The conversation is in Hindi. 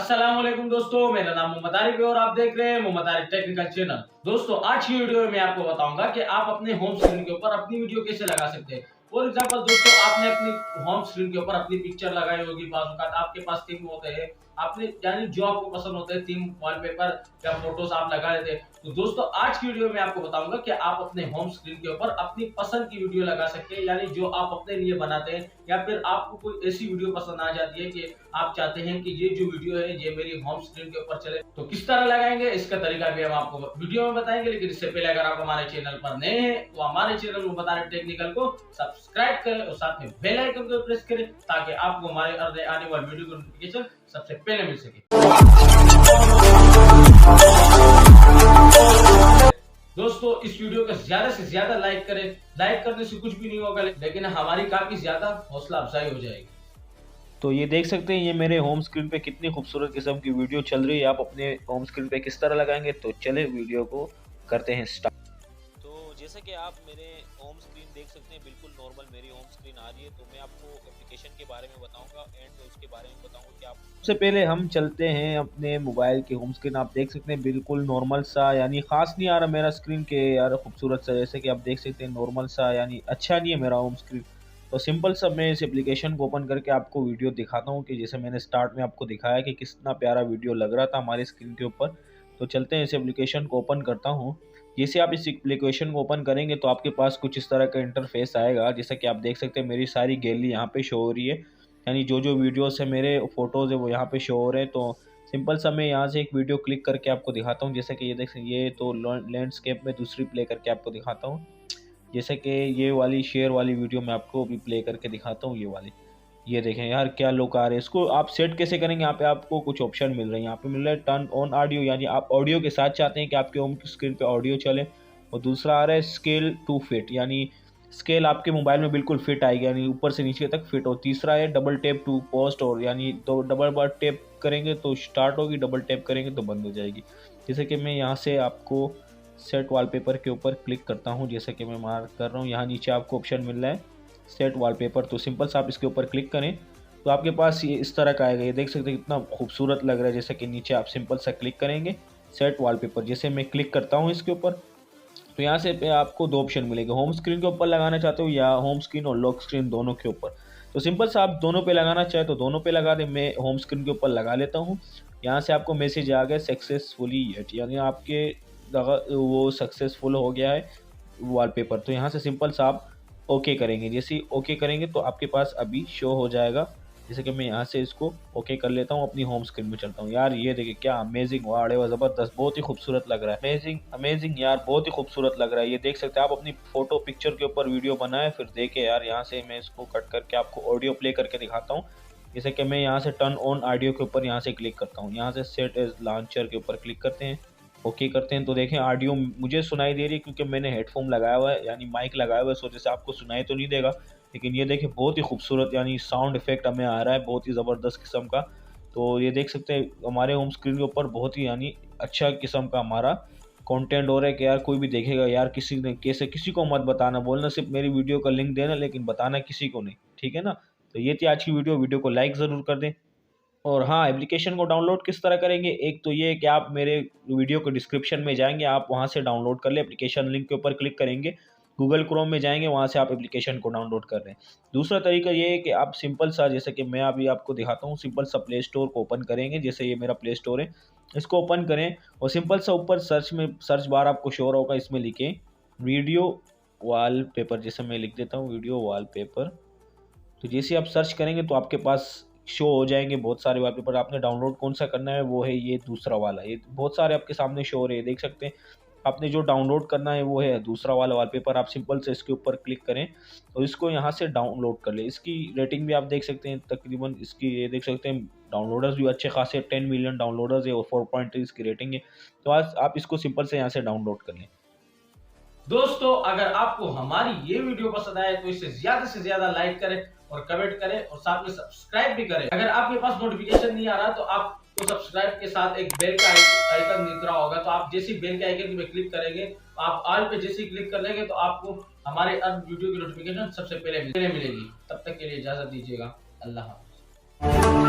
अस्सलामुअलैकुम दोस्तों, मेरा नाम मोहम्मद आरिफ है और आप देख रहे हैं मोहम्मद आरिफ टेक्निकल चैनल। दोस्तों, आज की वीडियो में मैं आपको बताऊंगा कि आप अपने होम स्क्रीन के ऊपर अपनी वीडियो कैसे लगा सकते हैं। फॉर एग्जांपल दोस्तों, आपने अपनी होम स्क्रीन के ऊपर अपनी पिक्चर लगाई होगी, आपके पास थीम होते हैं, आपने यानी जो आपको पसंद होते हैं थीम, वॉलपेपर या फोटोज आप लगा लेते हैं। तो दोस्तों, आज की वीडियो में आपको बताऊंगा कि आप अपने होम स्क्रीन के ऊपर अपनी पसंद की वीडियो लगा सकते हैं, यानी जो आप अपने लिए बनाते हैं, या फिर आपको कोई ऐसी वीडियो पसंद आ जाती है कि आप चाहते हैं कि ये जो वीडियो है ये मेरी होम स्क्रीन के ऊपर चले, तो किस तरह लगाएंगे इसका तरीका भी हम आपको वीडियो में बताएंगे। लेकिन इससे पहले अगर आप हमारे चैनल पर नए हैं तो हमारे चैनल को बता रहे टेक्निकल को सब्सक्राइब करें और साथ में बेल आइकन को प्रेस करें ताकि आपको हमारे आने वाली वीडियो की नोटिफिकेशन सबसे पहले मिल सके। दोस्तों, इस वीडियो को ज्यादा से ज्यादा लाइक करें। लाइक करने से कुछ भी नहीं होगा, लेकिन हमारी काफी ज्यादा हौसला अफजाई हो जाएगी। तो ये देख सकते हैं ये मेरे होम स्क्रीन पे कितनी खूबसूरत किस्म की वीडियो चल रही है। आप अपने होम स्क्रीन पे किस तरह लगाएंगे, तो चले वीडियो को करते हैं स्टार्ट। तो जैसे कि आप मेरे होम स्क्रीन देख सकते हैं, बिल्कुल नॉर्मल मेरी होम स्क्रीन आ रही है। तो मैं आपको एप्लीकेशन के बारे में बताऊंगा एंड उसके बारे में बताऊंगा कि आप सबसे पहले हम चलते हैं अपने मोबाइल के होम स्क्रीन। आप देख सकते हैं बिल्कुल नॉर्मल सा, यानी खास नहीं आ रहा मेरा स्क्रीन के यार खूबसूरत सा, जैसे कि आप देख सकते हैं नॉर्मल सा, यानी अच्छा नहीं है मेरा होम स्क्रीन। तो सिंपल सा मैं इस एप्लीकेशन को ओपन करके आपको वीडियो दिखाता हूँ कि जैसे मैंने स्टार्ट में आपको दिखाया कि कितना प्यारा वीडियो लग रहा था हमारे स्क्रीन के ऊपर। तो चलते हैं इस एप्लीकेशन को ओपन करता हूँ। जैसे आप इस एप्लीकेशन को ओपन करेंगे तो आपके पास कुछ इस तरह का इंटरफेस आएगा। जैसा कि आप देख सकते हैं मेरी सारी गैलरी यहाँ पे शो हो रही है, यानी जो जो वीडियोस है मेरे फोटोज़ है वो यहाँ पे शो हो रहे हैं। तो सिंपल सा मैं यहाँ से एक वीडियो क्लिक करके आपको दिखाता हूँ। जैसे कि ये देख सकते, ये तो लैंडस्केप में दूसरी प्ले करके आपको दिखाता हूँ। जैसे कि ये वाली शेयर वाली वीडियो मैं आपको अभी प्ले करके दिखाता हूँ, ये वाली। ये देखें यार क्या लुक आ रहे हैं। इसको आप सेट कैसे करेंगे, यहाँ पे आपको कुछ ऑप्शन मिल रहे हैं। यहाँ पे मिल रहा है टर्न ऑन ऑडियो, यानी आप ऑडियो के साथ चाहते हैं कि आपके होम स्क्रीन पे ऑडियो चले। और दूसरा आ रहा है स्केल टू फिट, यानी स्केल आपके मोबाइल में बिल्कुल फिट आएगी, यानी ऊपर से नीचे तक फिट हो। तीसरा है डबल टैप टू पोस्ट, और यानी तो डबल बार टैप करेंगे तो स्टार्ट होगी, डबल टैप करेंगे तो बंद हो जाएगी। जैसे कि मैं यहाँ से आपको सेट वॉलपेपर के ऊपर क्लिक करता हूँ। जैसे कि मैं मार्क कर रहा हूँ, यहाँ नीचे आपको ऑप्शन मिल रहा है सेट वॉलपेपर। तो सिंपल से आप इसके ऊपर क्लिक करें तो आपके पास ये इस तरह का आएगा। ये देख सकते हैं कितना खूबसूरत लग रहा है। जैसे कि नीचे आप सिंपल सा क्लिक करेंगे सेट वॉलपेपर। जैसे मैं क्लिक करता हूँ इसके ऊपर तो यहाँ से पे आपको दो ऑप्शन मिलेंगे, होम स्क्रीन के ऊपर लगाना चाहते हो या होम स्क्रीन और लॉक स्क्रीन दोनों के ऊपर। तो सिंपल से आप दोनों पे लगाना चाहे तो दोनों पे लगा दें। मैं होम स्क्रीन के ऊपर लगा लेता हूँ। यहाँ से आपको मैसेज आ गया सक्सेसफुली येट, यानी आपके वो सक्सेसफुल हो गया है वॉलपेपर। तो यहाँ से सिंपल सा आप ओके करेंगे। जैसे ही ओके करेंगे तो आपके पास अभी शो हो जाएगा। जैसे कि मैं यहाँ से इसको ओके कर लेता हूँ, अपनी होम स्क्रीन में चलता हूँ। यार ये देखिए क्या अमेजिंग, वाह व ज़बरदस्त, बहुत ही खूबसूरत लग रहा है। अमेजिंग अमेजिंग यार, बहुत ही खूबसूरत लग रहा है। ये देख सकते हैं आप अपनी फोटो पिक्चर के ऊपर वीडियो बनाए फिर देखे। यार यहाँ से मैं इसको कट करके आपको ऑडियो प्ले करके दिखाता हूँ। जैसे कि मैं यहाँ से टर्न ऑन ऑडियो के ऊपर यहाँ से क्लिक करता हूँ, यहाँ से सेट एज लॉन्चर के ऊपर क्लिक करते हैं, ओके करते हैं। तो देखें ऑडियो मुझे सुनाई दे रही है क्योंकि मैंने हेडफोन लगाया हुआ है, यानी माइक लगाया हुआ है, सो जैसे आपको सुनाई तो नहीं देगा, लेकिन ये देखिए बहुत ही खूबसूरत यानी साउंड इफेक्ट हमें आ रहा है, बहुत ही ज़बरदस्त किस्म का। तो ये देख सकते हैं हमारे होम स्क्रीन के ऊपर बहुत ही यानी अच्छा किस्म का हमारा कंटेंट हो रहा है कि यार कोई भी देखेगा यार किसी ने कैसे, किसी को मत बताना, बोलना सिर्फ मेरी वीडियो का लिंक देना, लेकिन बताना किसी को नहीं, ठीक है ना। तो ये थी आज की वीडियो को लाइक ज़रूर कर दें। और हाँ, एप्लीकेशन को डाउनलोड किस तरह करेंगे, एक तो ये है कि आप मेरे वीडियो को डिस्क्रिप्शन में जाएंगे, आप वहाँ से डाउनलोड कर ले। एप्लीकेशन लिंक के ऊपर क्लिक करेंगे, गूगल क्रोम में जाएंगे, वहाँ से आप एप्लीकेशन को डाउनलोड कर रहे हैं। दूसरा तरीका ये है कि आप सिंपल सा, जैसे कि मैं अभी आपको दिखाता हूँ, सिंपल सा प्ले स्टोर को ओपन करेंगे। जैसे ये मेरा प्ले स्टोर है, इसको ओपन करें और सिंपल सा ऊपर सर्च में सर्च बार आपको शो होगा, इसमें लिखें वीडियो वॉलपेपर। जैसे मैं लिख देता हूँ वीडियो वॉलपेपर। तो जैसे आप सर्च करेंगे तो आपके पास शो हो जाएंगे बहुत सारे वॉलपेपर। आपने डाउनलोड कौन सा करना है वो है ये दूसरा वाला, ये बहुत सारे आपके सामने शो हो रहे हैं, देख सकते हैं। आपने जो डाउनलोड करना है वो है दूसरा वाला वॉलपेपर। आप सिंपल से इसके ऊपर क्लिक करें और इसको यहाँ से डाउनलोड कर लें। इसकी रेटिंग भी आप देख सकते हैं, तकरीबन इसकी ये देख सकते हैं डाउनलोडर्स भी अच्छे खासे 10 मिलियन डाउनलोडर्स है और 4.3 इसकी रेटिंग है। तो आज आप इसको सिंपल से यहाँ से डाउनलोड कर लें। दोस्तों, अगर आपको हमारी ये वीडियो पसंद आए तो इसे ज्यादा से ज्यादा लाइक करें और कमेंट करें और साथ में सब्सक्राइब भी करें। अगर आपके पास नोटिफिकेशन नहीं आ रहा तो आपको सब्सक्राइब के साथ एक बेल का आइकन दिख रहा होगा, तो आप जैसे बेल के आइकन पे क्लिक करेंगे, आप ऑल पे जैसे क्लिक कर लेंगे तो आपको हमारे अब वीडियो की नोटिफिकेशन सबसे पहले मिलेगी। तब तक के लिए इजाजत दीजिएगा। अल्लाह हाफ़िज़।